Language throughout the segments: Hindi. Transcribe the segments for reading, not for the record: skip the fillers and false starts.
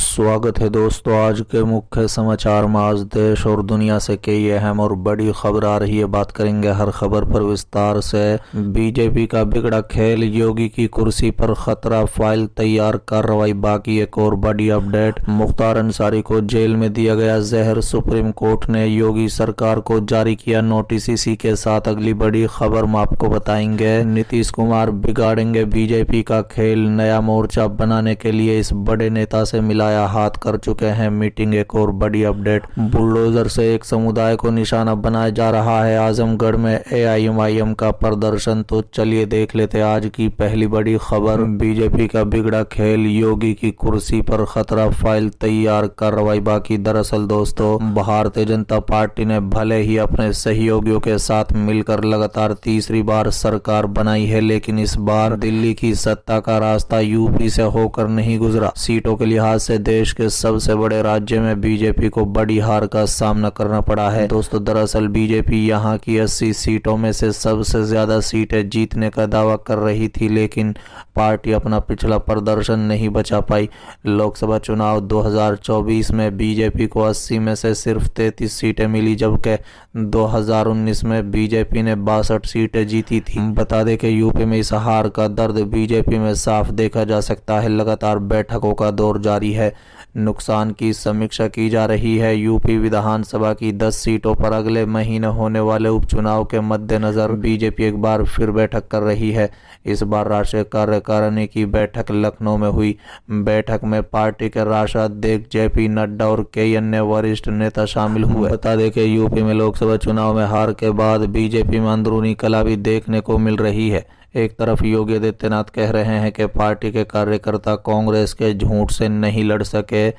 स्वागत है दोस्तों। आज के मुख्य समाचार में आज देश और दुनिया से कई अहम और बड़ी खबर आ रही है। बात करेंगे हर खबर पर विस्तार से। बीजेपी का बिगड़ा खेल, योगी की कुर्सी पर खतरा, फाइल तैयार, कार्रवाई बाकी। एक और बड़ी अपडेट, मुख्तार अंसारी को जेल में दिया गया जहर, सुप्रीम कोर्ट ने योगी सरकार को जारी किया नोटिस। इसी के साथ अगली बड़ी खबर हम आपको बताएंगे। नीतीश कुमार बिगाड़ेंगे बीजेपी का खेल, नया मोर्चा बनाने के लिए इस बड़े नेता से मिलाया हाथ, कर चुके हैं मीटिंग। एक और बड़ी अपडेट, बुलडोजर से एक समुदाय को निशाना बनाया जा रहा है। आजमगढ़ में एआईएमआईएम का प्रदर्शन। तो चलिए देख लेते आज की पहली बड़ी खबर। बीजेपी का बिगड़ा खेल, योगी की कुर्सी पर खतरा, फाइल तैयार, कार्रवाई बाकी। दरअसल दोस्तों, भारतीय जनता पार्टी ने भले ही अपने सहयोगियों के साथ मिलकर लगातार तीसरी बार सरकार बनाई है, लेकिन इस बार दिल्ली की सत्ता का रास्ता यूपी से होकर नहीं गुजरा। सीटों के लिहाज से देश के सबसे बड़े राज्य में बीजेपी को बड़ी हार का सामना करना पड़ा है। दोस्तों, दरअसल बीजेपी यहां की 80 सीटों में से सबसे ज्यादा सीटें जीतने का दावा कर रही थी, लेकिन पार्टी अपना पिछला प्रदर्शन नहीं बचा पाई। लोकसभा चुनाव 2024 में बीजेपी को 80 में से सिर्फ 33 सीटें मिली, जबकि 2019 में बीजेपी ने 62 सीटें जीती थी। बता दें कि यूपी में इस हार का दर्द बीजेपी में साफ देखा जा सकता है। लगातार बैठकों का दौर जारी है, नुकसान की समीक्षा की जा रही है। यूपी विधानसभा की 10 सीटों पर अगले महीने होने वाले उपचुनाव के मद्देनजर बीजेपी एक बार फिर बैठक कर रही है। इस बार राष्ट्रीय कार्यकारिणी की बैठक लखनऊ में हुई। बैठक में पार्टी के राष्ट्रीय अध्यक्ष जेपी नड्डा और कई अन्य वरिष्ठ नेता शामिल हुए। बता दें कि यूपी में लोकसभा चुनाव में हार के बाद बीजेपी में अंदरूनी कलह भी देखने को मिल रही है। एक तरफ योगी आदित्यनाथ कह रहे हैं कि पार्टी के कार्यकर्ता कांग्रेस के झूठ से नहीं लड़ सके,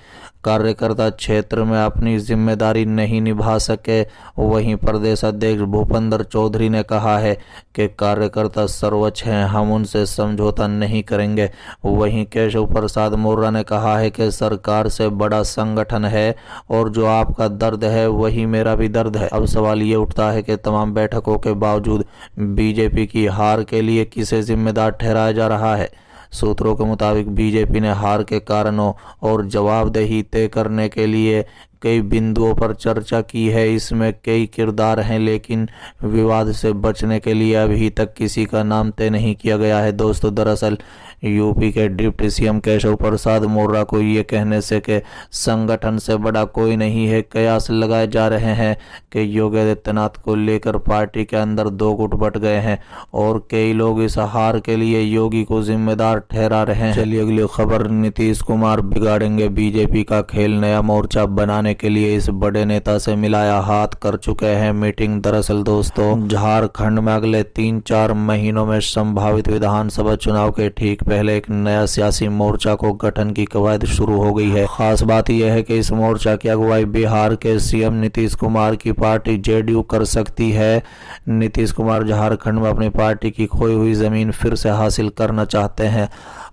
कार्यकर्ता क्षेत्र में अपनी जिम्मेदारी नहीं निभा सके। वहीं प्रदेश अध्यक्ष भूपेंद्र चौधरी ने कहा है कि कार्यकर्ता सर्वोच्च हैं, हम उनसे समझौता नहीं करेंगे। वहीं केशव प्रसाद मौर्य ने कहा है कि सरकार से बड़ा संगठन है और जो आपका दर्द है वही मेरा भी दर्द है। अब सवाल ये उठता है कि तमाम बैठकों के बावजूद बीजेपी की हार के लिए किसे जिम्मेदार ठहराया जा रहा है। सूत्रों के मुताबिक बीजेपी ने हार के कारणों और जवाबदेही तय करने के लिए कई बिंदुओं पर चर्चा की है। इसमें कई किरदार हैं, लेकिन विवाद से बचने के लिए अभी तक किसी का नाम तय नहीं किया गया है। दोस्तों, दरअसल यूपी के डिप्टी सीएम केशव प्रसाद मौर्य को ये कहने से कि संगठन से बड़ा कोई नहीं है, कयास लगाए जा रहे हैं कि योगी आदित्यनाथ को लेकर पार्टी के अंदर दो गुट बट गए हैं और कई लोग इस हार के लिए योगी को जिम्मेदार ठहरा रहे हैं। चलिए अगली खबर, नीतीश कुमार बिगाड़ेंगे बीजेपी का खेल, नया मोर्चा बनाने के लिए इस बड़े नेता से मिलाया हाथ, कर चुके हैं मीटिंग। दरअसल दोस्तों, झारखंड में अगले 3-4 महीनों में संभावित विधानसभा चुनाव के ठीक पहले एक नया सियासी मोर्चा को गठन की कवायद शुरू हो गई है। खास बात यह है कि इस मोर्चा की अगुवाई बिहार के सीएम नीतीश कुमार की पार्टी जेडीयू कर सकती है। नीतीश कुमार झारखंड में अपनी पार्टी की खोई हुई जमीन फिर से हासिल करना चाहते हैं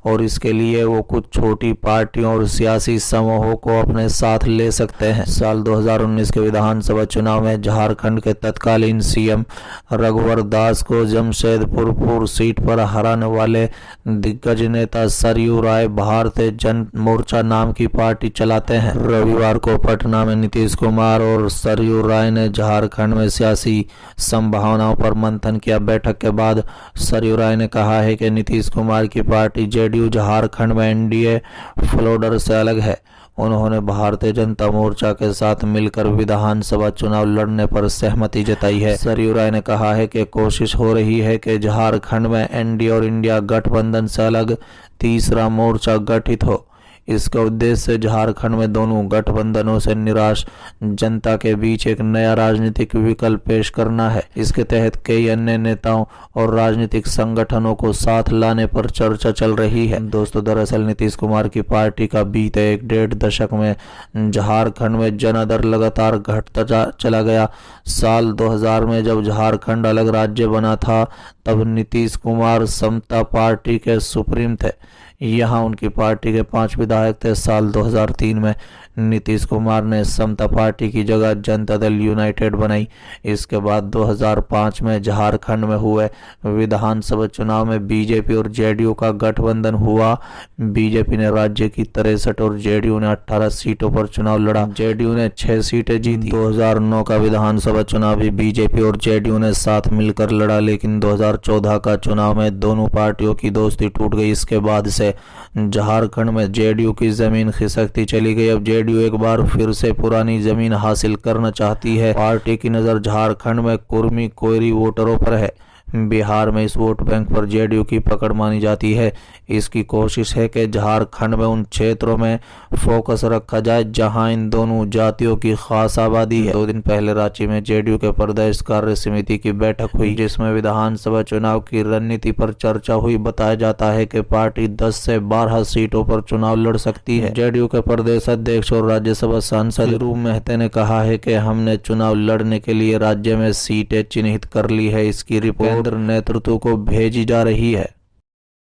और इसके लिए वो कुछ छोटी पार्टियों और सियासी समूहों को अपने साथ ले सकते हैं। साल 2019 के विधानसभा चुनाव में झारखंड के तत्कालीन सीएम रघुवर दास को जमशेदपुर सीट पर हराने वाले दिग्गज नेता सरयू राय भारतीय जन मोर्चा नाम की पार्टी चलाते हैं। रविवार को पटना में नीतीश कुमार और सरयू राय ने झारखंड में सियासी संभावनाओं पर मंथन किया। बैठक के बाद सरयू राय ने कहा है कि नीतीश कुमार की पार्टी जेडीयू झारखंड में एनडीए फ्लोडर से अलग है। उन्होंने भारतीय जनता मोर्चा के साथ मिलकर विधानसभा चुनाव लड़ने पर सहमति जताई है। सरयू राय ने कहा है कि कोशिश हो रही है कि झारखंड में एनडीए और इंडिया गठबंधन से अलग तीसरा मोर्चा गठित हो। इसका उद्देश्य झारखंड में दोनों गठबंधनों से निराश जनता के बीच एक नया राजनीतिक विकल्प पेश करना है। इसके तहत कई अन्य नेताओं और राजनीतिक संगठनों को साथ लाने पर चर्चा चल रही है। दोस्तों, दरअसल नीतीश कुमार की पार्टी का बीते 1-1.5 दशक में झारखंड में जनादर लगातार घटता चला गया। साल 2000 में जब झारखंड अलग राज्य बना था, तब नीतीश कुमार समता पार्टी के सुप्रीम थे। यहाँ उनकी पार्टी के 5 विधायक थे। साल 2003 में नीतीश कुमार ने समता पार्टी की जगह जनता दल यूनाइटेड बनाई। इसके बाद 2005 में झारखंड में हुए विधानसभा चुनाव में बीजेपी और जेडीयू का गठबंधन हुआ। बीजेपी ने राज्य की 63 और जेडीयू ने 18 सीटों पर चुनाव लड़ा। जेडीयू ने 6 सीटें जीती। 2009 का विधानसभा चुनाव भी बीजेपी और जेडीयू ने साथ मिलकर लड़ा, लेकिन 2014 का चुनाव में दोनों पार्टियों की दोस्ती टूट गई। इसके बाद से झारखंड में जेडीयू की जमीन खिसकती चली गई। अब जेडीयू एक बार फिर से पुरानी जमीन हासिल करना चाहती है। पार्टी की नजर झारखंड में कुर्मी कोयरी वोटरों पर है। बिहार में इस वोट बैंक पर जेडीयू की पकड़ मानी जाती है। इसकी कोशिश है कि झारखंड में उन क्षेत्रों में फोकस रखा जाए जहां इन दोनों जातियों की खास आबादी है। 2 दिन पहले रांची में जेडीयू के प्रदेश कार्य समिति की बैठक हुई, जिसमें विधानसभा चुनाव की रणनीति पर चर्चा हुई। बताया जाता है कि पार्टी 10 से 12 सीटों पर चुनाव लड़ सकती है। जेडीयू के प्रदेश अध्यक्ष और राज्यसभा सांसद ध्रुव महते ने कहा है कि हमने चुनाव लड़ने के लिए राज्य में सीटें चिन्हित कर ली है। इसकी रिपोर्ट केंद्र नेतृत्व को भेजी जा रही है।